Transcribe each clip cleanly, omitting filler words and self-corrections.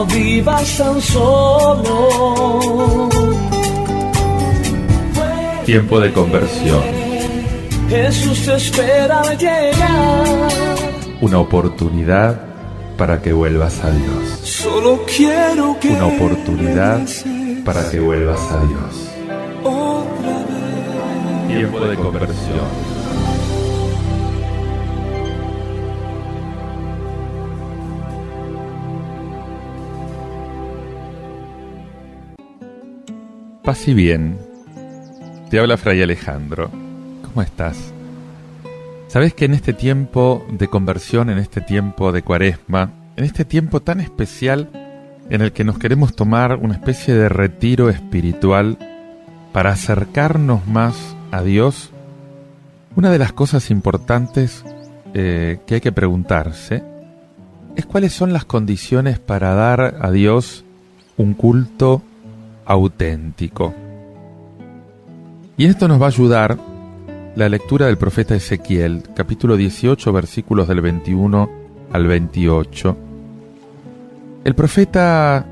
no vivas tan solo. Tiempo de conversión. Jesús te espera al llegar. Una oportunidad para que vuelvas a Dios. Solo quiero que Una oportunidad para que vuelvas a Dios. otra vez. Tiempo de conversión. Paz y bien. Te habla Fray Alejandro. ¿Cómo estás? Sabes que en este tiempo de conversión, en este tiempo de Cuaresma, en este tiempo tan especial en el que nos queremos tomar una especie de retiro espiritual para acercarnos más a Dios, una de las cosas importantes que hay que preguntarse es cuáles son las condiciones para dar a Dios un culto auténtico. Y en esto nos va a ayudar la lectura del profeta Ezequiel, capítulo 18, versículos del 21 al 28. El profeta,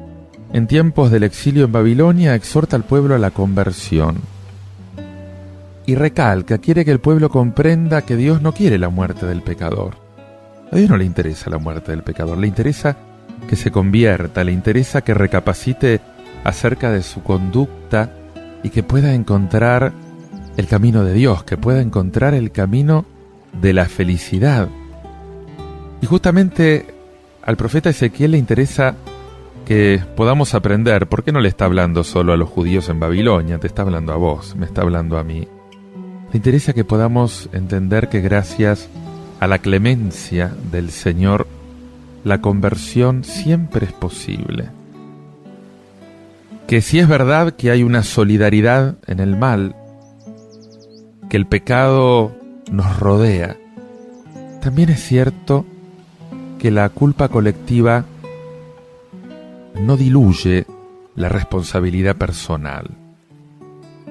en tiempos del exilio en Babilonia, exhorta al pueblo a la conversión. Y recalca, quiere que el pueblo comprenda que Dios no quiere la muerte del pecador. A Dios no le interesa la muerte del pecador, le interesa que se convierta, le interesa que recapacite acerca de su conducta y que pueda encontrar el camino de Dios, que pueda encontrar el camino de la felicidad. Y justamente al profeta Ezequiel le interesa que podamos aprender. ¿Por qué no le está hablando solo a los judíos en Babilonia? Te está hablando a vos, me está hablando a mí. Le interesa que podamos entender que gracias a la clemencia del Señor, la conversión siempre es posible. Que si es verdad que hay una solidaridad en el mal, que el pecado nos rodea, también es cierto que la culpa colectiva no diluye la responsabilidad personal.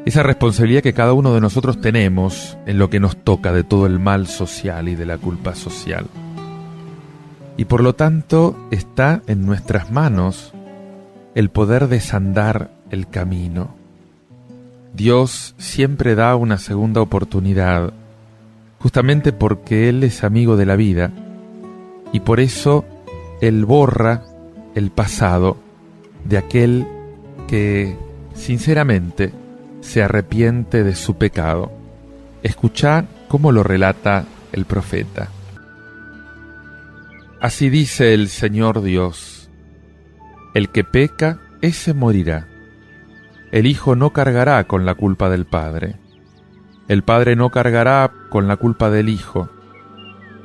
Esa responsabilidad que cada uno de nosotros tenemos en lo que nos toca de todo el mal social y de la culpa social. Y por lo tanto está en nuestras manos el poder desandar el camino. Dios siempre da una segunda oportunidad, justamente porque Él es amigo de la vida, y por eso Él borra el pasado de aquel que sinceramente se arrepiente de su pecado. Escuchá cómo lo relata el profeta. Así dice el Señor Dios: el que peca, ese morirá. El Hijo no cargará con la culpa del Padre. El Padre no cargará con la culpa del Hijo.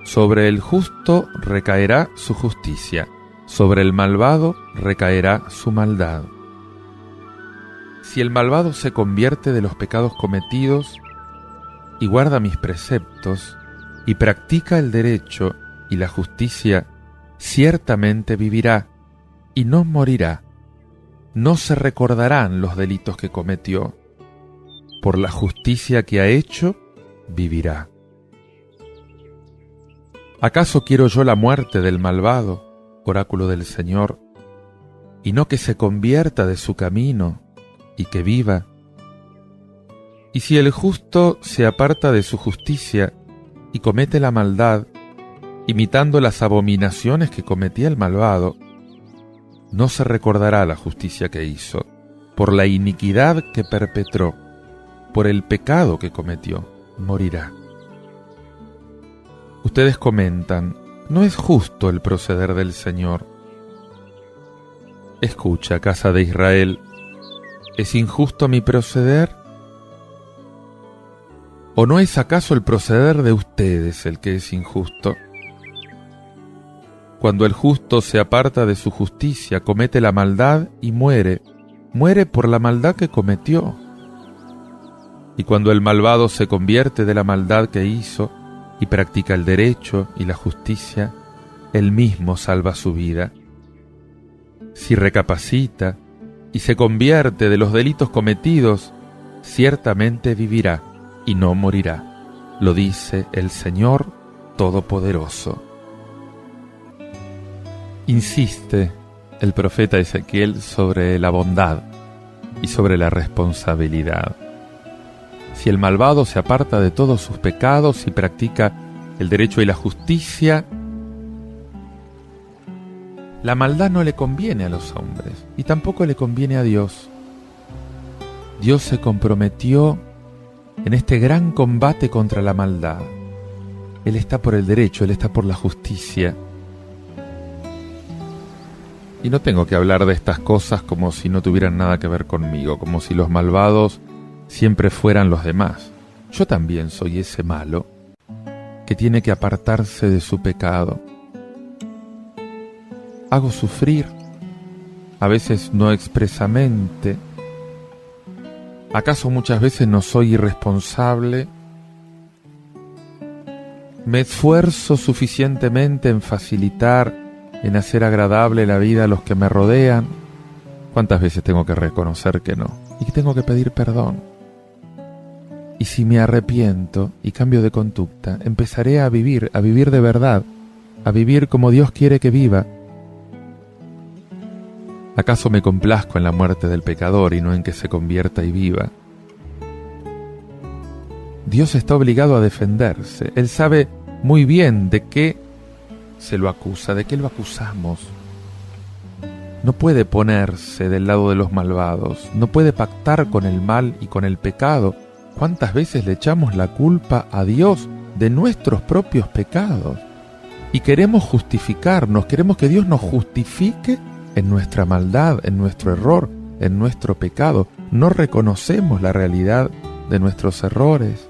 Sobre el justo recaerá su justicia. Sobre el malvado recaerá su maldad. Si el malvado se convierte de los pecados cometidos y guarda mis preceptos y practica el derecho y la justicia, ciertamente vivirá y no morirá. No se recordarán los delitos que cometió. Por la justicia que ha hecho, vivirá. ¿Acaso quiero yo la muerte del malvado, oráculo del Señor, y no que se convierta de su camino y que viva? Y si el justo se aparta de su justicia y comete la maldad, imitando las abominaciones que cometía el malvado, no se recordará la justicia que hizo, por la iniquidad que perpetró, por el pecado que cometió, morirá. Ustedes comentan, ¿no es justo el proceder del Señor? Escucha, casa de Israel, ¿es injusto mi proceder? ¿O no es acaso el proceder de ustedes el que es injusto? Cuando el justo se aparta de su justicia, comete la maldad y muere por la maldad que cometió. Y cuando el malvado se convierte de la maldad que hizo y practica el derecho y la justicia, él mismo salva su vida. Si recapacita y se convierte de los delitos cometidos, ciertamente vivirá y no morirá. Lo dice el Señor Todopoderoso. Insiste el profeta Ezequiel sobre la bondad y sobre la responsabilidad. Si el malvado se aparta de todos sus pecados y practica el derecho y la justicia, la maldad no le conviene a los hombres y tampoco le conviene a Dios. Dios se comprometió en este gran combate contra la maldad. Él está por el derecho, Él está por la justicia. Y no tengo que hablar de estas cosas como si no tuvieran nada que ver conmigo, como si los malvados siempre fueran los demás. Yo también soy ese malo que tiene que apartarse de su pecado. Hago sufrir, a veces no expresamente. ¿Acaso muchas veces no soy irresponsable? Me esfuerzo suficientemente en facilitar, en hacer agradable la vida a los que me rodean. ¿Cuántas veces tengo que reconocer que no? Y que tengo que pedir perdón. Y si me arrepiento y cambio de conducta, empezaré a vivir de verdad, a vivir como Dios quiere que viva. ¿Acaso me complazco en la muerte del pecador y no en que se convierta y viva? Dios está obligado a defenderse. Él sabe muy bien de qué se lo acusa, de qué lo acusamos. No puede ponerse del lado de los malvados, no puede pactar con el mal y con el pecado. ¿Cuántas veces le echamos la culpa a Dios de nuestros propios pecados? Y queremos justificarnos, queremos que Dios nos justifique en nuestra maldad, en nuestro error, en nuestro pecado. No reconocemos la realidad de nuestros errores.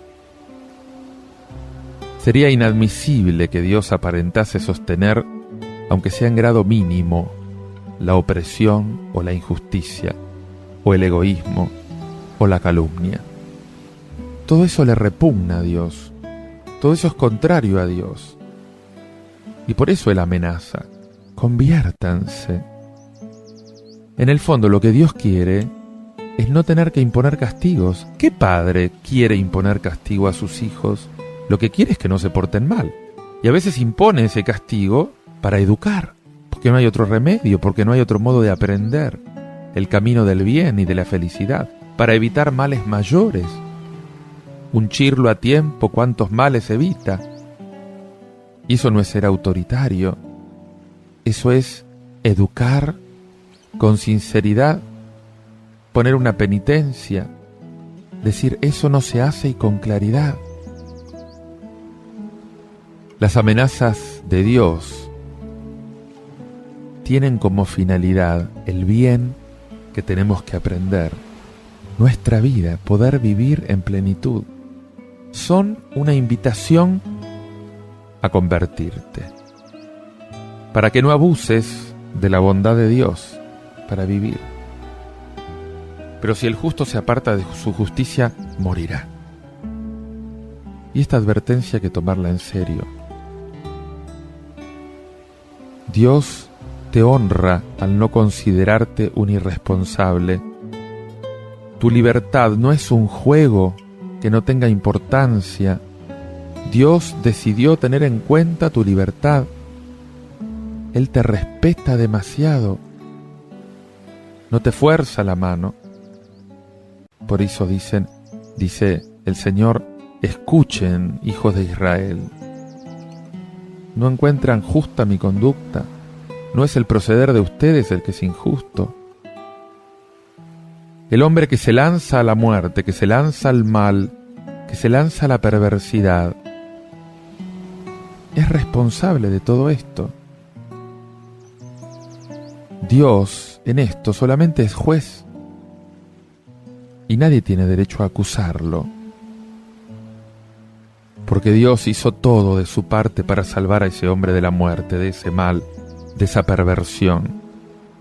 Sería inadmisible que Dios aparentase sostener, aunque sea en grado mínimo, la opresión o la injusticia, o el egoísmo, o la calumnia. Todo eso le repugna a Dios. Todo eso es contrario a Dios. Y por eso Él amenaza: conviértanse. En el fondo, lo que Dios quiere es no tener que imponer castigos. ¿Qué padre quiere imponer castigo a sus hijos? Lo que quiere es que no se porten mal. Y a veces impone ese castigo para educar, porque no hay otro remedio, porque no hay otro modo de aprender el camino del bien y de la felicidad, para evitar males mayores. Unchirlo a tiempo, cuántos males evita. Y eso no es ser autoritario, eso es educar con sinceridad, poner una penitencia, decir eso no se hace, y con claridad. Las amenazas de Dios tienen como finalidad el bien que tenemos que aprender, nuestra vida, poder vivir en plenitud. Son una invitación a convertirte, para que no abuses de la bondad de Dios para vivir. Pero si el justo se aparta de su justicia, morirá. Y esta advertencia hay que tomarla en serio. Dios te honra al no considerarte un irresponsable. Tu libertad no es un juego que no tenga importancia. Dios decidió tener en cuenta tu libertad. Él te respeta demasiado. No te fuerza la mano. Por eso dice el Señor: escuchen, hijos de Israel. ¿No encuentran justa mi conducta? ¿No es el proceder de ustedes el que es injusto? El hombre que se lanza a la muerte, que se lanza al mal, que se lanza a la perversidad, es responsable de todo esto. Dios en esto solamente es juez y nadie tiene derecho a acusarlo, porque Dios hizo todo de su parte para salvar a ese hombre de la muerte, de ese mal, de esa perversión.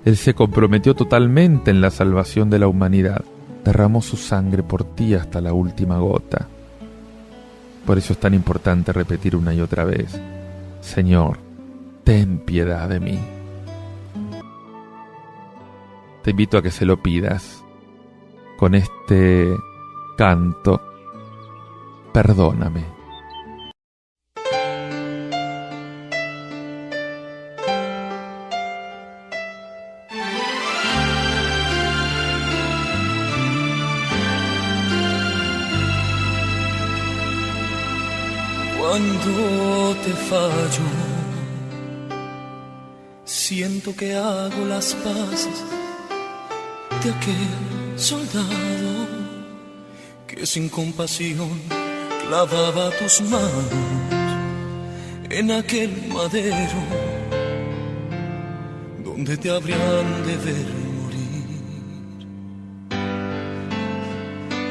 Él se comprometió totalmente en la salvación de la humanidad, derramó su sangre por ti hasta la última gota. Por eso es tan importante repetir una y otra vez: Señor, ten piedad de mí. Te invito a que se lo pidas con este canto: perdóname. Cuando te fallo, siento que hago las paces de aquel soldado que sin compasión clavaba tus manos en aquel madero donde te habrían de ver morir.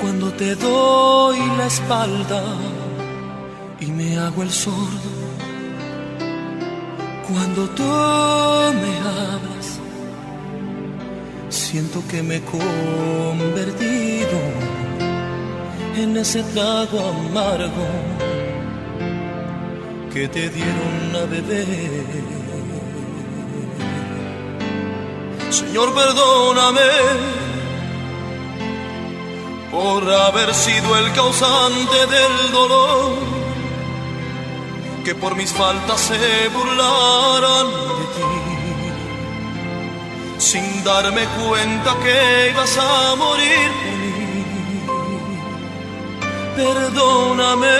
Cuando te doy la espalda y me hago el sordo, cuando tú me hablas, siento que me he convertido en ese trago amargo que te dieron a beber. Señor, perdóname por haber sido el causante del dolor, que por mis faltas se burlaran de ti, sin darme cuenta que ibas a morir por mí. Perdóname,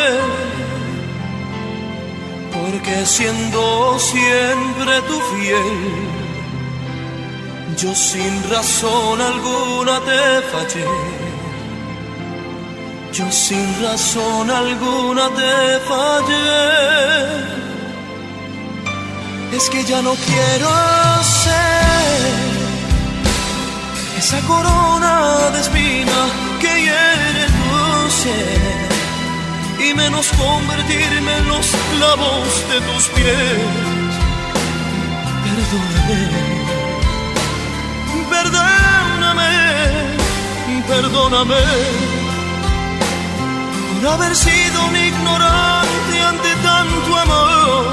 porque siendo siempre tu fiel, yo sin razón alguna te fallé. Yo sin razón alguna te fallé. Es que ya no quiero ser esa corona de espina que hiere tu ser, y menos convertirme en los clavos de tus pies. Perdóname, perdóname, perdóname por haber sido un ignorante ante tanto amor,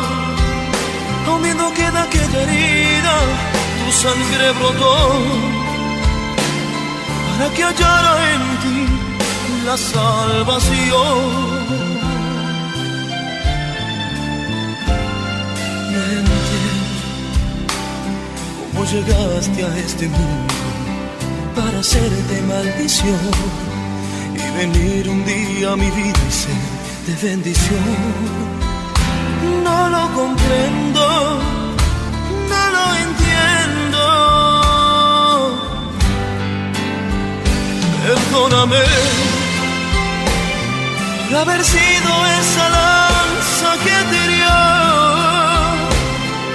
aun viendo que de aquella herida tu sangre brotó, para que hallara en ti la salvación. No entiendo cómo llegaste a este mundo para hacerte maldición y venir un día a mi vida y ser de bendición. No lo comprendo, no lo entiendo. Perdóname por haber sido esa lanza que te hirió,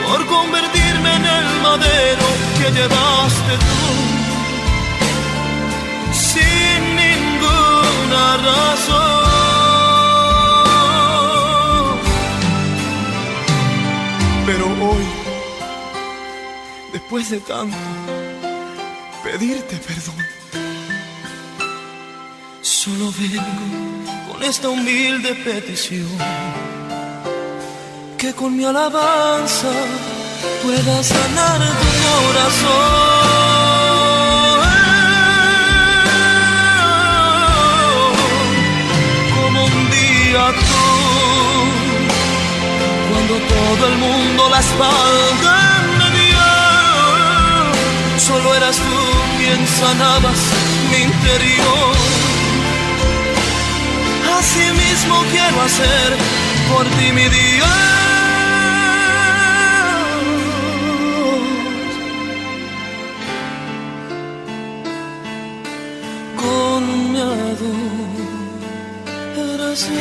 por convertirme en el madero que llevaste tú sin ninguna razón. Pero hoy, después de tanto pedirte perdón, solo vengo con esta humilde petición, que con mi alabanza pueda sanar tu corazón. Como un día tú, cuando todo el mundo la espalda me dio, solo eras tú quien sanabas mi interior. Así mismo quiero hacer por ti mi Dios. Con mi adoración.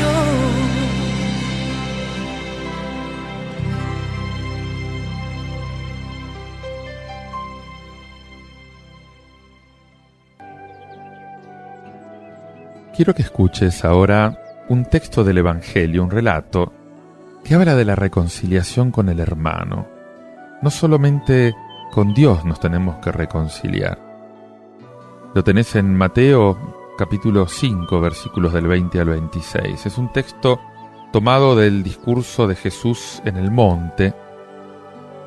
Quiero que escuches ahora un texto del Evangelio, un relato, que habla de la reconciliación con el hermano. No solamente con Dios nos tenemos que reconciliar. Lo tenés en Mateo capítulo 5, versículos del 20 al 26. Es un texto tomado del discurso de Jesús en el monte.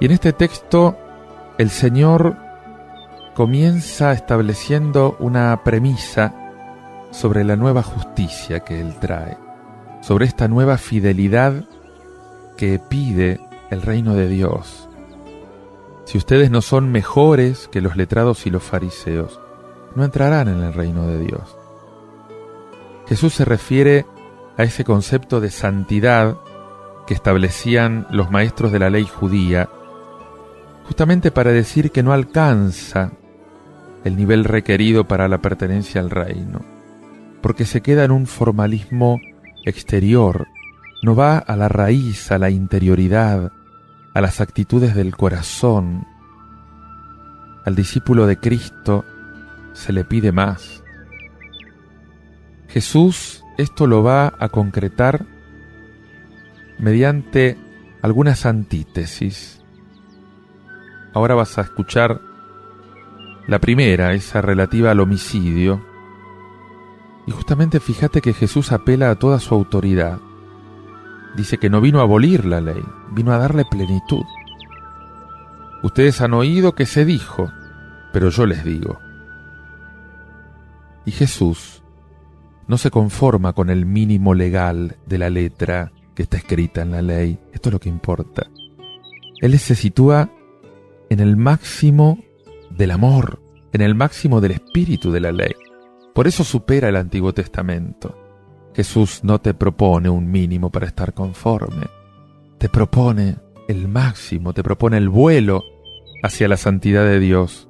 Y en este texto el Señor comienza estableciendo una premisa sobre la nueva justicia que Él trae, sobre esta nueva fidelidad que pide el reino de Dios. Si ustedes no son mejores que los letrados y los fariseos, no entrarán en el reino de Dios. Jesús se refiere a ese concepto de santidad que establecían los maestros de la ley judía, justamente para decir que no alcanza el nivel requerido para la pertenencia al reino, porque se queda en un formalismo exterior, no va a la raíz, a la interioridad, a las actitudes del corazón. Al discípulo de Cristo se le pide más. Jesús esto lo va a concretar mediante algunas antítesis. Ahora vas a escuchar la primera, esa relativa al homicidio. Y justamente fíjate que Jesús apela a toda su autoridad. Dice que no vino a abolir la ley, vino a darle plenitud. Ustedes han oído que se dijo, pero yo les digo. Y Jesús no se conforma con el mínimo legal de la letra que está escrita en la ley. Esto es lo que importa. Él se sitúa en el máximo del amor, en el máximo del espíritu de la ley. Por eso supera el Antiguo Testamento. Jesús no te propone un mínimo para estar conforme. Te propone el máximo, te propone el vuelo hacia la santidad de Dios.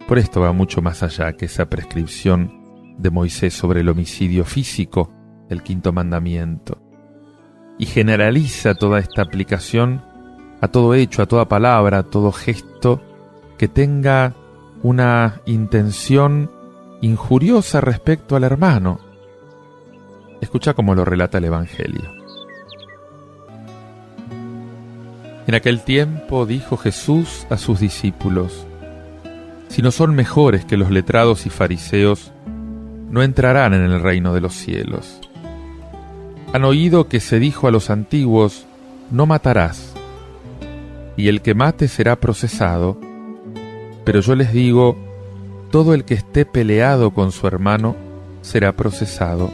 Por esto va mucho más allá que esa prescripción de Moisés sobre el homicidio físico, el quinto mandamiento. Y generaliza toda esta aplicación a todo hecho, a toda palabra, a todo gesto que tenga una intención injuriosa respecto al hermano. Escucha cómo lo relata el Evangelio. En aquel tiempo dijo Jesús a sus discípulos: si no son mejores que los letrados y fariseos, no entrarán en el reino de los cielos. Han oído que se dijo a los antiguos: no matarás, y el que mate será procesado. Pero yo les digo, todo el que esté peleado con su hermano será procesado.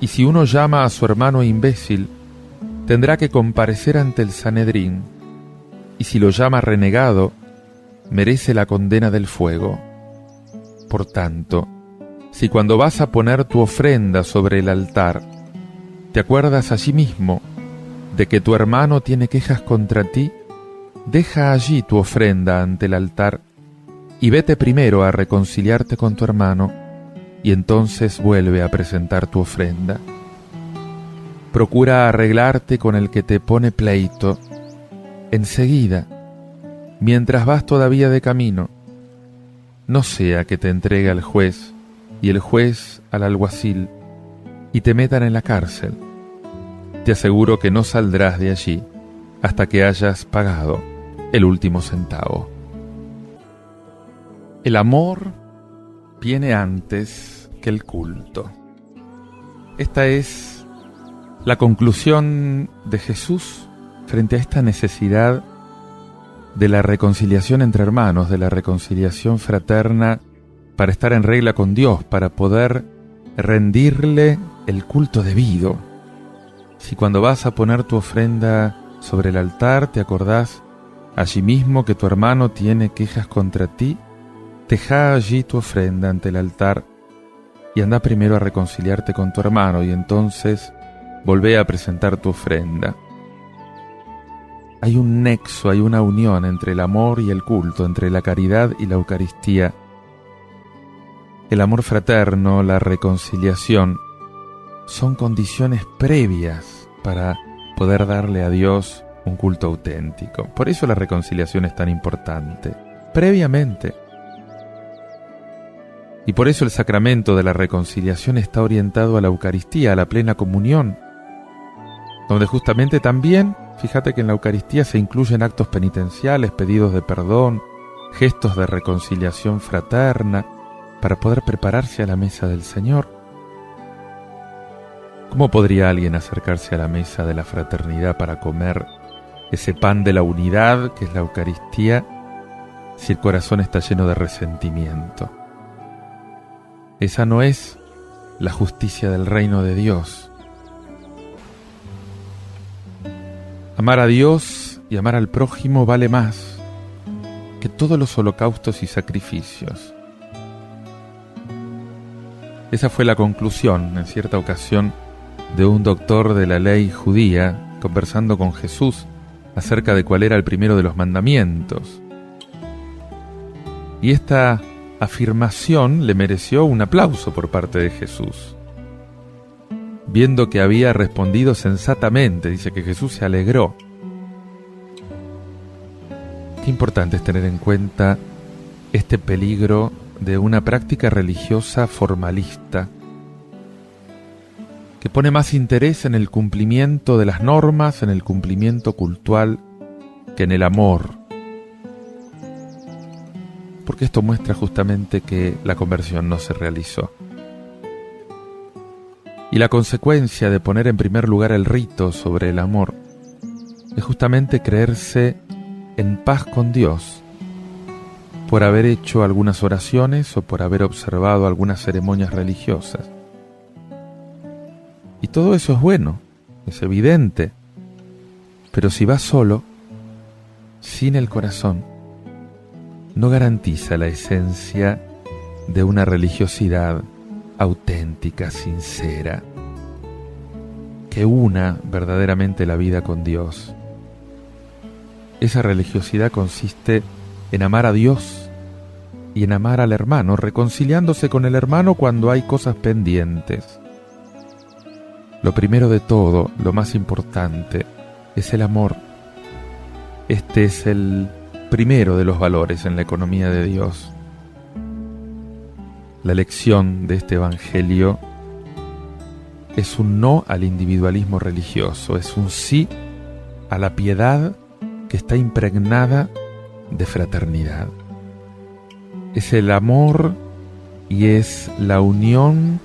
Y si uno llama a su hermano imbécil, tendrá que comparecer ante el Sanedrín, y si lo llama renegado, merece la condena del fuego. Por tanto, si cuando vas a poner tu ofrenda sobre el altar, te acuerdas allí mismo de que tu hermano tiene quejas contra ti, deja allí tu ofrenda ante el altar y vete primero a reconciliarte con tu hermano, y entonces vuelve a presentar tu ofrenda. Procura arreglarte con el que te pone pleito enseguida, mientras vas todavía de camino, no sea que te entregue al juez y el juez al alguacil y te metan en la cárcel. Te aseguro que no saldrás de allí hasta que hayas pagado el último centavo. El amor viene antes que el culto. Esta es la conclusión de Jesús frente a esta necesidad de la reconciliación entre hermanos, de la reconciliación fraterna para estar en regla con Dios, para poder rendirle el culto debido. Si cuando vas a poner tu ofrenda sobre el altar te acordás allí mismo que tu hermano tiene quejas contra ti, deja allí tu ofrenda ante el altar y anda primero a reconciliarte con tu hermano y entonces volvé a presentar tu ofrenda. Hay un nexo, hay una unión entre el amor y el culto, entre la caridad y la Eucaristía. El amor fraterno, la reconciliación, son condiciones previas para poder darle a Dios un culto auténtico. Por eso la reconciliación es tan importante, previamente. Y por eso el sacramento de la reconciliación está orientado a la Eucaristía, a la plena comunión, donde justamente también, fíjate que en la Eucaristía se incluyen actos penitenciales, pedidos de perdón, gestos de reconciliación fraterna, para poder prepararse a la mesa del Señor. ¿Cómo podría alguien acercarse a la mesa de la fraternidad para comer ese pan de la unidad que es la Eucaristía si el corazón está lleno de resentimiento? Esa no es la justicia del reino de Dios. Amar a Dios y amar al prójimo vale más que todos los holocaustos y sacrificios. Esa fue la conclusión, en cierta ocasión, de un doctor de la ley judía conversando con Jesús acerca de cuál era el primero de los mandamientos. Y esta afirmación le mereció un aplauso por parte de Jesús. Viendo que había respondido sensatamente, dice que Jesús se alegró. Qué importante es tener en cuenta este peligro de una práctica religiosa formalista, que pone más interés en el cumplimiento de las normas, en el cumplimiento cultural, que en el amor. Porque esto muestra justamente que la conversión no se realizó. Y la consecuencia de poner en primer lugar el rito sobre el amor es justamente creerse en paz con Dios por haber hecho algunas oraciones o por haber observado algunas ceremonias religiosas. Y todo eso es bueno, es evidente, pero si vas solo, sin el corazón, no garantiza la esencia de una religiosidad auténtica, sincera, que una verdaderamente la vida con Dios. Esa religiosidad consiste en amar a Dios y en amar al hermano, reconciliándose con el hermano cuando hay cosas pendientes. Lo primero de todo, lo más importante, es el amor. Este es el primero de los valores en la economía de Dios. La lección de este Evangelio es un no al individualismo religioso, es un sí a la piedad que está impregnada de fraternidad. Es el amor y es la unión,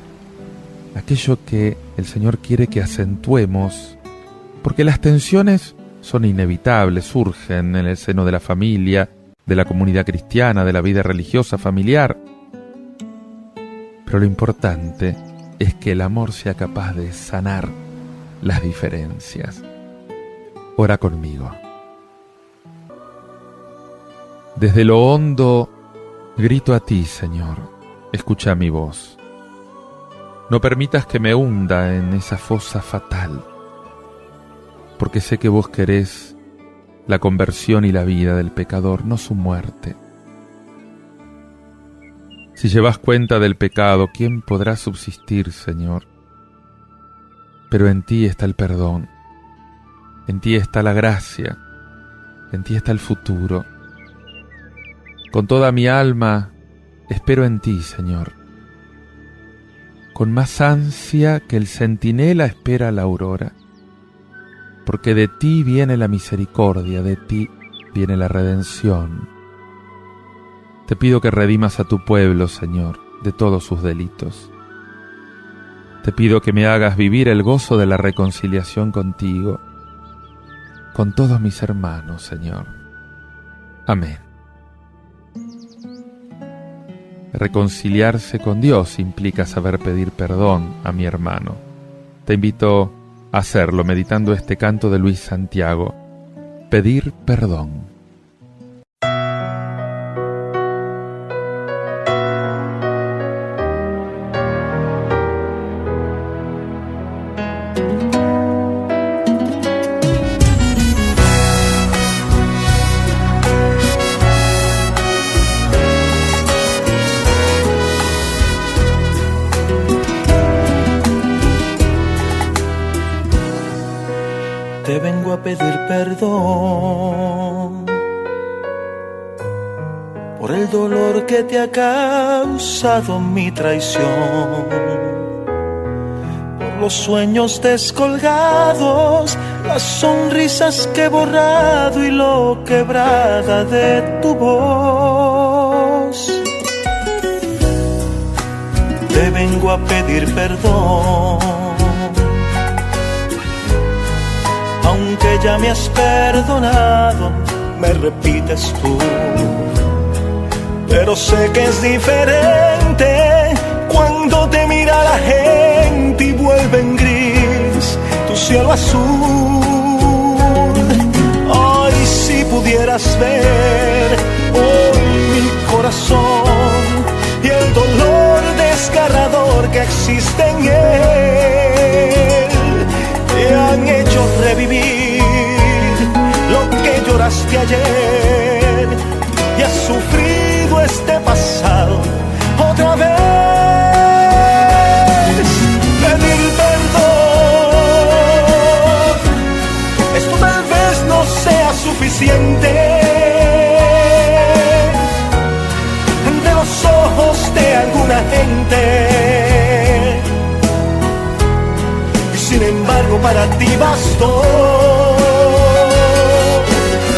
aquello que el Señor quiere que acentuemos, porque las tensiones son inevitables, surgen en el seno de la familia, de la comunidad cristiana, de la vida religiosa familiar. Pero lo importante es que el amor sea capaz de sanar las diferencias. Ora conmigo. Desde lo hondo grito a ti, Señor, escucha mi voz. No permitas que me hunda en esa fosa fatal, porque sé que vos querés la conversión y la vida del pecador, no su muerte. Si llevas cuenta del pecado, ¿quién podrá subsistir, Señor? Pero en ti está el perdón, en ti está la gracia, en ti está el futuro. Con toda mi alma espero en ti, Señor, con más ansia que el centinela espera la aurora, porque de ti viene la misericordia, de ti viene la redención. Te pido que redimas a tu pueblo, Señor, de todos sus delitos. Te pido que me hagas vivir el gozo de la reconciliación contigo, con todos mis hermanos, Señor. Amén. Reconciliarse con Dios implica saber pedir perdón a mi hermano. Te invito a hacerlo meditando este canto de Luis Santiago, pedir perdón. Te vengo a pedir perdón por el dolor que te ha causado mi traición, por los sueños descolgados, las sonrisas que he borrado y lo quebrada de tu voz. Te vengo a pedir perdón, aunque ya me has perdonado, me repites tú. Pero sé que es diferente cuando te mira la gente y vuelve en gris tu cielo azul. Ay, si pudieras ver hoy mi corazón y el dolor desgarrador que existe en él, te han hecho revivir amaste ayer y has sufrido este pasado otra vez. Pedir perdón, esto tal vez no sea suficiente. Ante los ojos de alguna gente, y sin embargo para ti bastó.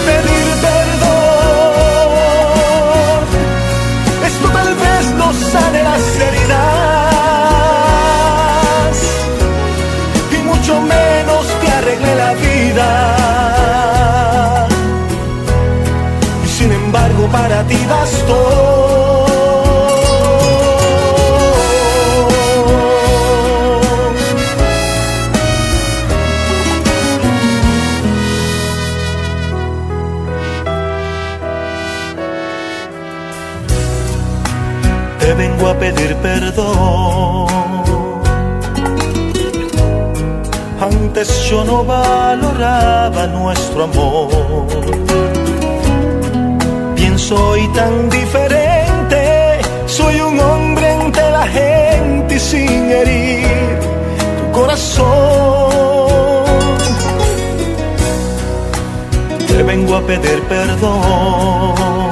Pedir perdón, esto tal vez no sane las heridas y mucho menos te arregle la vida. Y sin embargo para ti bastó. Te vengo a pedir perdón. Antes yo no valoraba nuestro amor. Bien soy tan diferente, soy un hombre entre la gente y sin herir tu corazón. Te vengo a pedir perdón.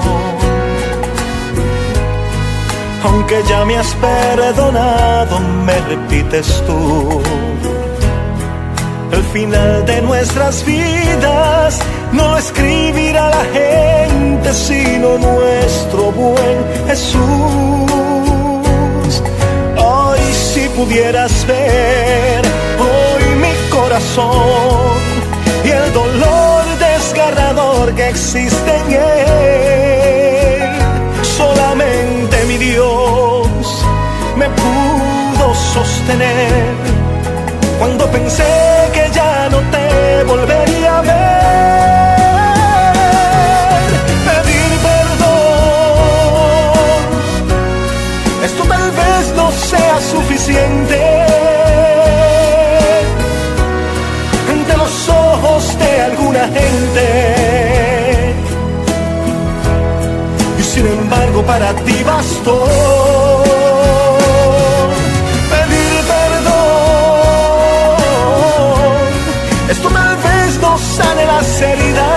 Aunque ya me has perdonado, me repites tú. El final de nuestras vidas no lo escribirá la gente, sino nuestro buen Jesús. Hoy si pudieras ver hoy mi corazón y el dolor desgarrador que existe en él, solamente mi Dios me pudo sostener cuando pensé que ya no te volvería a ver. Pedir perdón, esto tal vez no sea suficiente. Ante los ojos de alguna gente, y sin embargo para ti bastó. Esto tal vez no sane las heridas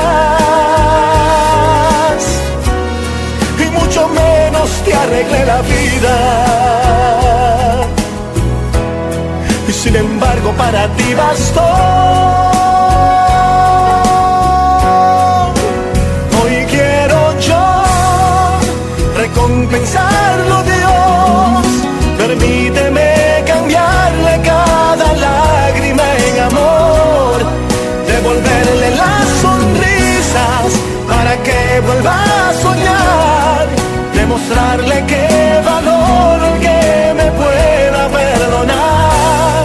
y mucho menos te arregle la vida. Y sin embargo para ti bastó. Hoy quiero yo recompensarlo, Dios. Permíteme cambiarle cada lágrima en amor, devolverle las sonrisas para que vuelva a soñar, demostrarle que valoro el que me pueda perdonar,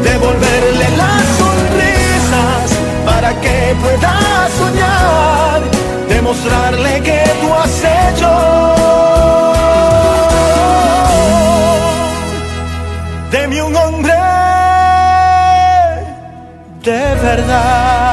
devolverle las sonrisas para que pueda soñar, demostrarle que tú has hecho de mí un hombre de verdad.